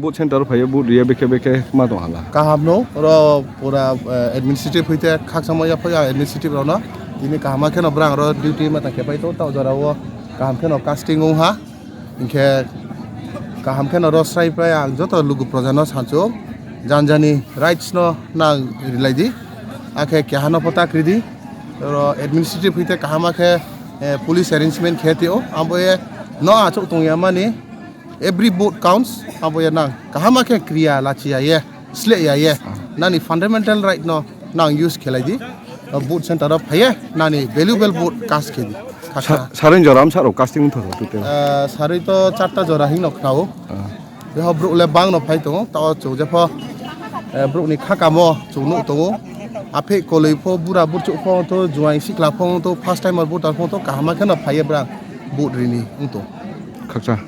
boot center phai boot ria beke ma dong hala kaham no ro pura administrative hoite khak samaya phaya administrative ro no ini kahama kheno brang ro duty ma ta ke pai to ta jara wo kaham kheno casting ong ha inke kaham kheno ro srai prai ang joto lugu projano sancho janjani rights no na rilai di akhe kyahano pata kridi ro administrative hoite kahama khe police arrangement kheti o amboye no achok tongya mani every boat counts amboye nang kahama khe kriya lachia ye sle ya ye nani fundamental right no nang use khelai di boat center of phaye nani valuable boat cast khedi 사른 저람 사로 casting 더 그때 사리 또 차타 저라 힘nok 나오 여 브룩레 방노 파이토 또 조제퍼 브룩니 카카모 조노 또 앞에 콜레포 부라 부초 포토 주아이 시클라 포토 퍼스트 타이머 보타 포토 카마 칸나 파이에 브랑 보드리니 응토 각자